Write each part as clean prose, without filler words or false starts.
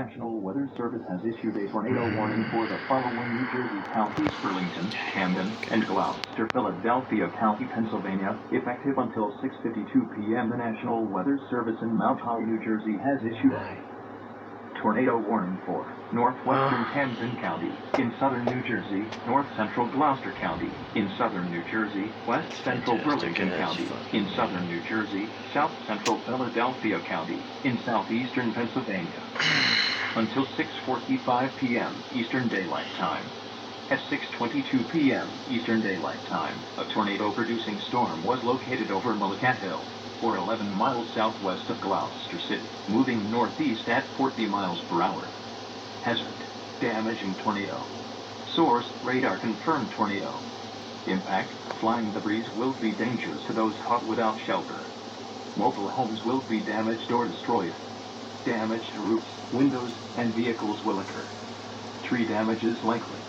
National Weather Service has issued a tornado warning for the following New Jersey counties: Burlington, Camden, and Gloucester, Philadelphia County, Pennsylvania. Effective until 6:52 p.m., the National Weather Service in Mount Holly, New Jersey has issued a tornado warning for northwestern Camden County, in southern New Jersey, north central Gloucester County, in southern New Jersey, west central Burlington County, in southern New Jersey, south central Philadelphia County, in southeastern Pennsylvania. Until 6:45 p.m. Eastern Daylight Time. At 6:22 p.m. Eastern Daylight Time, a tornado-producing storm was located over Mulligan Hill, or 11 miles southwest of Gloucester City, moving northeast at 40 miles per hour. Hazard: damaging tornado. Source: radar confirmed tornado. Impact: flying debris will be dangerous to those caught without shelter. Mobile homes will be damaged or destroyed. Damage to roofs, windows, and vehicles will occur. Tree damage is likely.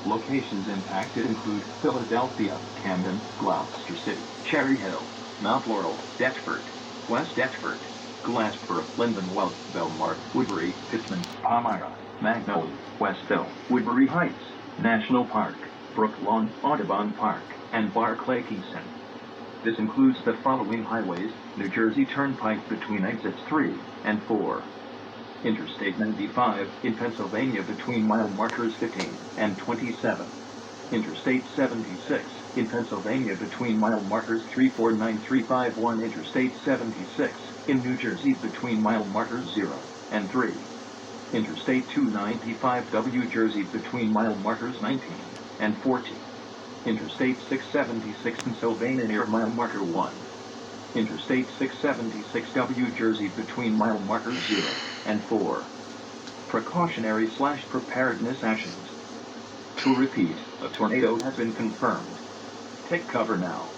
Locations impacted include Philadelphia, Camden, Gloucester City, Cherry Hill, Mount Laurel, Deptford, West Deptford, Glassboro, Lindenwood, Belmar, Woodbury, Pittsmond, Palmyra, Magnolia, Westville, Woodbury Heights, National Park, Brooklawn, Audubon Park, and Barclay-Keeson. This includes the following highways: New Jersey Turnpike between exits 3 and 4. Interstate 95 in Pennsylvania between mile markers 15 and 27. Interstate 76 in Pennsylvania between mile markers 349351. Interstate 76 in New Jersey between mile markers 0 and 3. Interstate 295 W Jersey between mile markers 19 and 14. Interstate 676 Pennsylvania near mile marker 1. Interstate 676 W Jersey between mile markers 0 and 4. Precautionary/preparedness actions. To repeat, a tornado has been confirmed. Take cover now.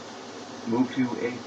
Move to a